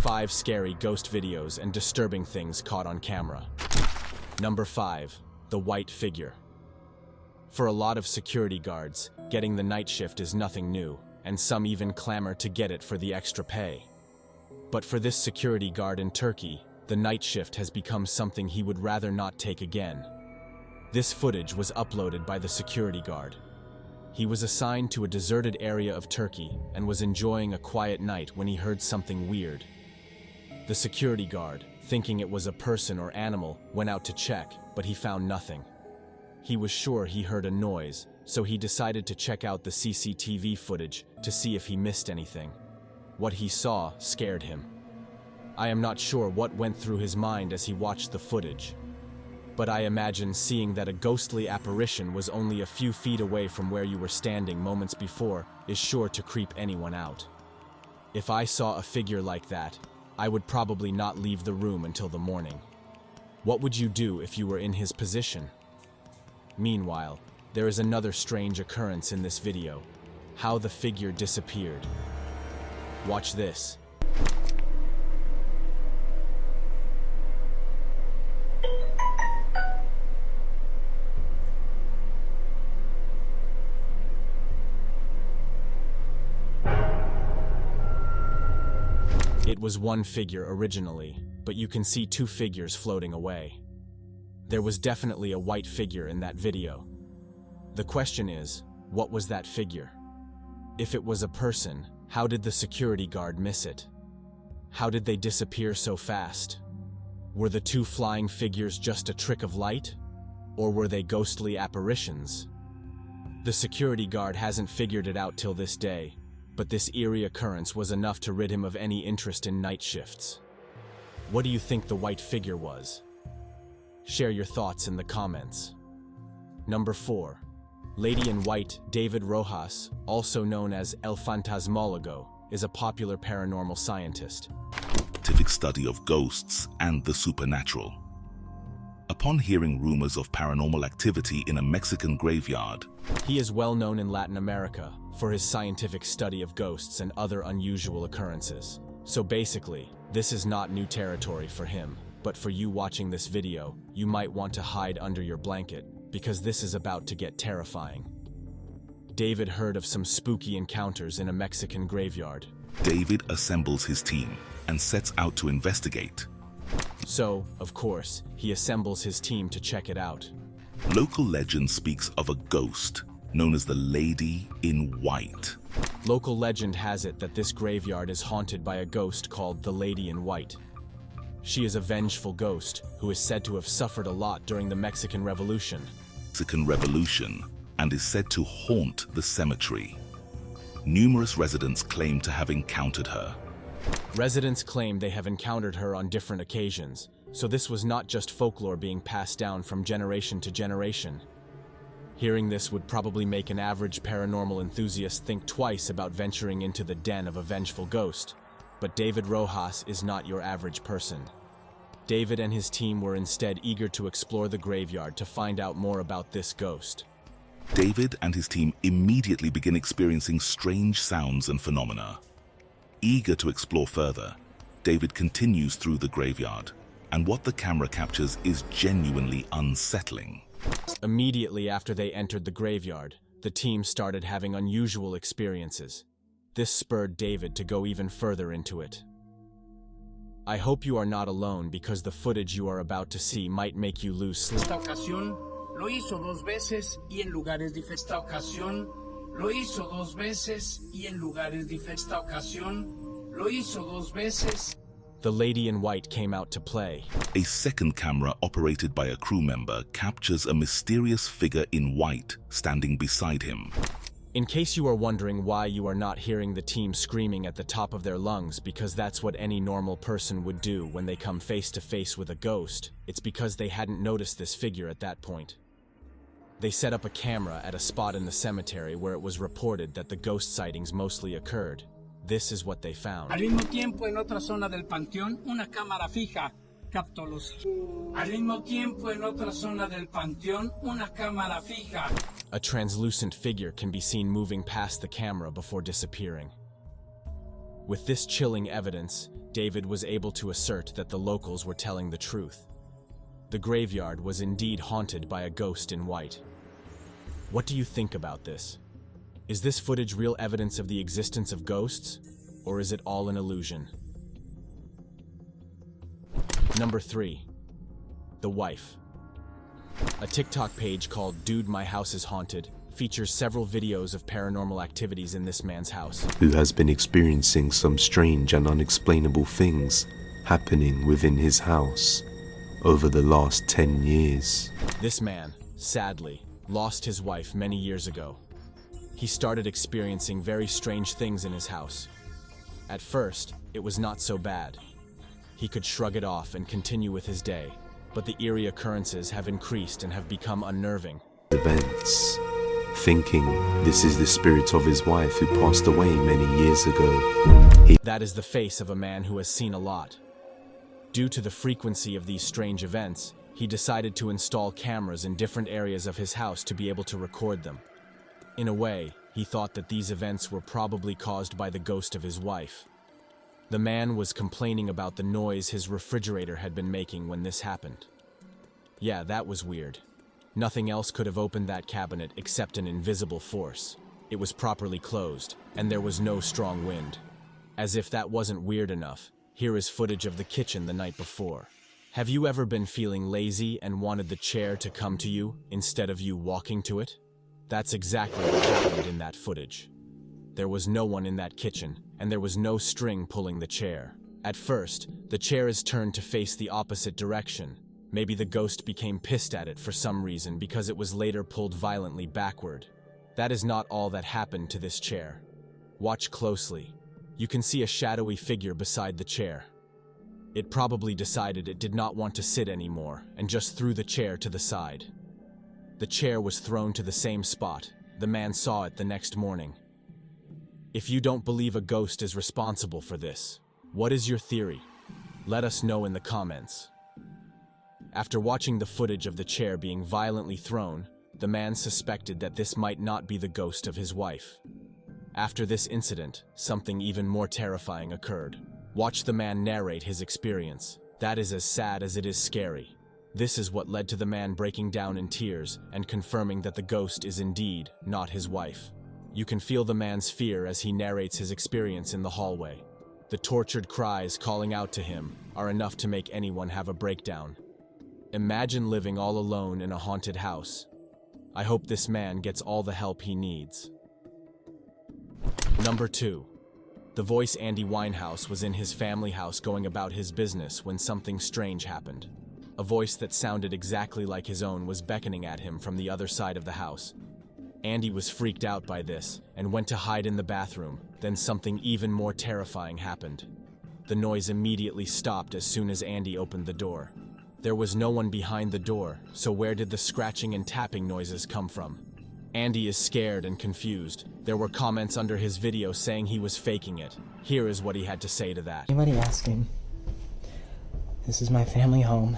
5 scary ghost videos and disturbing things caught on camera. Number 5. The white figure. For a lot of security guards, getting the night shift is nothing new, and some even clamor to get it for the extra pay. But for this security guard in Turkey, the night shift has become something he would rather not take again. This footage was uploaded by the security guard. He was assigned to a deserted area of Turkey and was enjoying a quiet night when he heard something weird. The security guard, thinking it was a person or animal, went out to check, but he found nothing. He was sure he heard a noise, so he decided to check out the CCTV footage to see if he missed anything. What he saw scared him. I am not sure what went through his mind as he watched the footage, but I imagine seeing that a ghostly apparition was only a few feet away from where you were standing moments before is sure to creep anyone out. If I saw a figure like that, I would probably not leave the room until the morning. What would you do if you were in his position? Meanwhile, there is another strange occurrence in this video: how the figure disappeared. Watch this. It was one figure originally, but you can see 2 figures floating away. There was definitely a white figure in that video. The question is, what was that figure? If it was a person, how did the security guard miss it? How did they disappear so fast? Were the 2 flying figures just a trick of light? Or were they ghostly apparitions? The security guard hasn't figured it out till this day, but this eerie occurrence was enough to rid him of any interest in night shifts. What do you think the white figure was? Share your thoughts in the comments. Number 4. Lady in White. David Rojas, also known as El Fantasmólogo, is a popular paranormal scientist. Scientific study of ghosts and the supernatural. Upon hearing rumors of paranormal activity in a Mexican graveyard, he is well known in Latin America for his scientific study of ghosts and other unusual occurrences. So basically, this is not new territory for him, but for you watching this video, you might want to hide under your blanket, because this is about to get terrifying. David heard of some spooky encounters in a Mexican graveyard. David assembles his team and sets out to investigate. So, of course, he assembles his team to check it out. Local legend speaks of a ghost known as the Lady in White. Local legend has it that this graveyard is haunted by a ghost called the Lady in White. She is a vengeful ghost who is said to have suffered a lot during the Mexican Revolution. And is said to haunt the cemetery. Numerous residents claim to have encountered her. Residents claim they have encountered her on different occasions, so this was not just folklore being passed down from generation to generation. Hearing this would probably make an average paranormal enthusiast think twice about venturing into the den of a vengeful ghost. But David Rojas is not your average person. David and his team were instead eager to explore the graveyard to find out more about this ghost. David and his team immediately begin experiencing strange sounds and phenomena. Eager to explore further, David continues through the graveyard, and what the camera captures is genuinely unsettling. Immediately after they entered the graveyard, the team started having unusual experiences. This spurred David to go even further into it. I hope you are not alone, because the footage you are about to see might make you lose sleep. Esta ocasión lo hizo 2 veces y en lugares diferentes. Esta ocasión lo hizo 2 veces y en lugares diferentes. Esta ocasión lo hizo 2 veces. The Lady in White came out to play. A second camera operated by a crew member captures a mysterious figure in white standing beside him. In case you are wondering why you are not hearing the team screaming at the top of their lungs, because that's what any normal person would do when they come face to face with a ghost, it's because they hadn't noticed this figure at that point. They set up a camera at a spot in the cemetery where it was reported that the ghost sightings mostly occurred. This is what they found. Al mismo tiempo, en otra zona del panteón, una cámara fija captó los. Al mismo tiempo, en otra zona del panteón, una cámara fija. A translucent figure can be seen moving past the camera before disappearing. With this chilling evidence, David was able to assert that the locals were telling the truth. The graveyard was indeed haunted by a ghost in white. What do you think about this? Is this footage real evidence of the existence of ghosts, or is it all an illusion? Number 3. The Wife. A TikTok page called Dude My House is Haunted features several videos of paranormal activities in this man's house. Who has been experiencing some strange and unexplainable things happening within his house over the last 10 years. This man, sadly, lost his wife many years ago. He started experiencing very strange things in his house. At first, it was not so bad. He could shrug it off and continue with his day, but the eerie occurrences have increased and have become unnerving. Events, thinking this is the spirit of his wife who passed away many years ago. That is the face of a man who has seen a lot. Due to the frequency of these strange events, he decided to install cameras in different areas of his house to be able to record them. In a way, he thought that these events were probably caused by the ghost of his wife. The man was complaining about the noise his refrigerator had been making when this happened. Yeah, that was weird. Nothing else could have opened that cabinet except an invisible force. It was properly closed, and there was no strong wind. As if that wasn't weird enough, here is footage of the kitchen the night before. Have you ever been feeling lazy and wanted the chair to come to you instead of you walking to it? That's exactly what happened in that footage. There was no one in that kitchen, and there was no string pulling the chair. At first, the chair is turned to face the opposite direction. Maybe the ghost became pissed at it for some reason because it was later pulled violently backward. That is not all that happened to this chair. Watch closely. You can see a shadowy figure beside the chair. It probably decided it did not want to sit anymore and just threw the chair to the side. The chair was thrown to the same spot. The man saw it the next morning. If you don't believe a ghost is responsible for this, what is your theory? Let us know in the comments. After watching the footage of the chair being violently thrown, the man suspected that this might not be the ghost of his wife. After this incident, something even more terrifying occurred. Watch the man narrate his experience. That is as sad as it is scary. This is what led to the man breaking down in tears and confirming that the ghost is indeed not his wife. You can feel the man's fear as he narrates his experience in the hallway. The tortured cries calling out to him are enough to make anyone have a breakdown. Imagine living all alone in a haunted house. I hope this man gets all the help he needs. Number 2. The voice Andy Winehouse was in his family house going about his business when something strange happened. A voice that sounded exactly like his own was beckoning at him from the other side of the house. Andy was freaked out by this and went to hide in the bathroom. Then something even more terrifying happened. The noise immediately stopped as soon as Andy opened the door. There was no one behind the door, so where did the scratching and tapping noises come from? Andy is scared and confused. There were comments under his video saying he was faking it. Here is what he had to say to that. Anybody asking? This is my family home.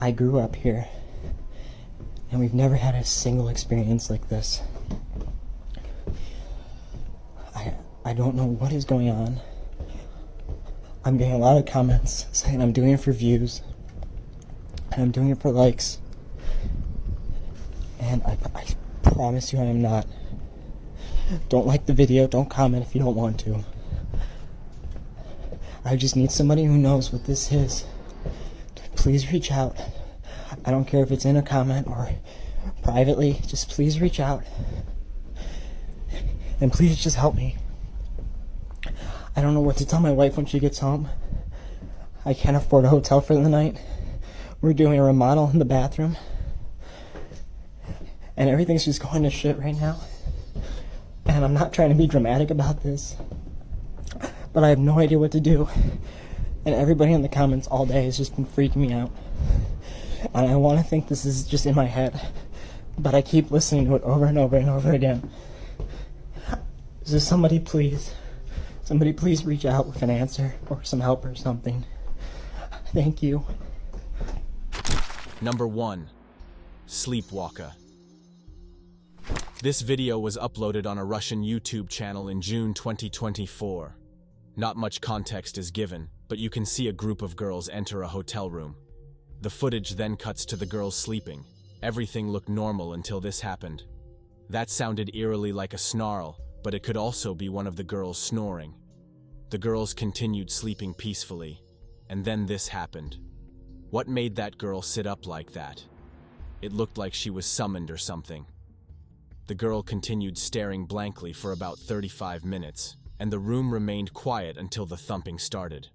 I grew up here, and we've never had a single experience like this. I don't know what is going on. I'm getting a lot of comments saying I'm doing it for views, and I'm doing it for likes, and I promise you I am not. Don't like the video, don't comment if you don't want to. I just need somebody who knows what this is. Please reach out. I don't care if it's in a comment or privately, just please reach out. And please just help me. I don't know what to tell my wife when she gets home. I can't afford a hotel for the night. We're doing a remodel in the bathroom. And everything's just going to shit right now. And I'm not trying to be dramatic about this, but I have no idea what to do. And everybody in the comments all day has just been freaking me out. And I want to think this is just in my head, but I keep listening to it over and over and over again. So somebody please reach out with an answer or some help or something. Thank you. Number 1. Sleepwalker. This video was uploaded on a Russian YouTube channel in June 2024. Not much context is given, but you can see a group of girls enter a hotel room. The footage then cuts to the girls sleeping. Everything looked normal until this happened. That sounded eerily like a snarl, but it could also be one of the girls snoring. The girls continued sleeping peacefully, and then this happened. What made that girl sit up like that? It looked like she was summoned or something. The girl continued staring blankly for about 35 minutes, and the room remained quiet until the thumping started.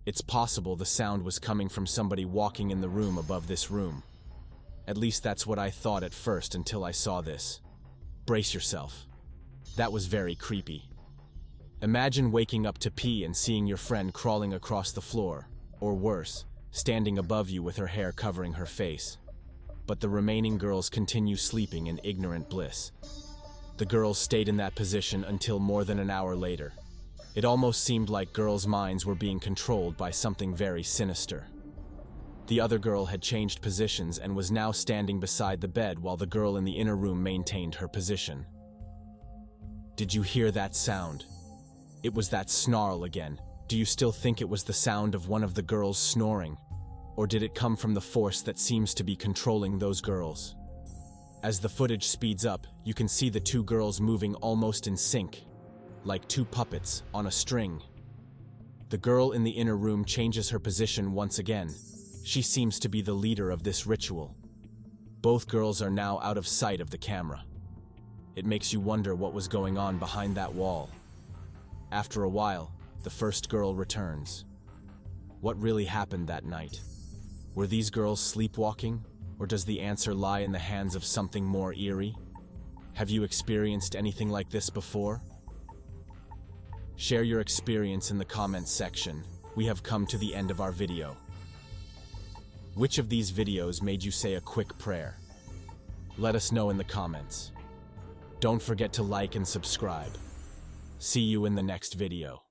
It's possible the sound was coming from somebody walking in the room above this room. At least that's what I thought at first until I saw this. Brace yourself. That was very creepy. Imagine waking up to pee and seeing your friend crawling across the floor, or worse, standing above you with her hair covering her face. But the remaining girls continue sleeping in ignorant bliss. The girls stayed in that position until more than an hour later. It almost seemed like girls' minds were being controlled by something very sinister. The other girl had changed positions and was now standing beside the bed while the girl in the inner room maintained her position. Did you hear that sound? It was that snarl again. Do you still think it was the sound of one of the girls snoring? Or did it come from the force that seems to be controlling those girls? As the footage speeds up, you can see the two girls moving almost in sync, like two puppets on a string. The girl in the inner room changes her position once again. She seems to be the leader of this ritual. Both girls are now out of sight of the camera. It makes you wonder what was going on behind that wall. After a while, the first girl returns. What really happened that night? Were these girls sleepwalking, or does the answer lie in the hands of something more eerie? Have you experienced anything like this before? Share your experience in the comments section. We have come to the end of our video. Which of these videos made you say a quick prayer? Let us know in the comments. Don't forget to like and subscribe. See you in the next video.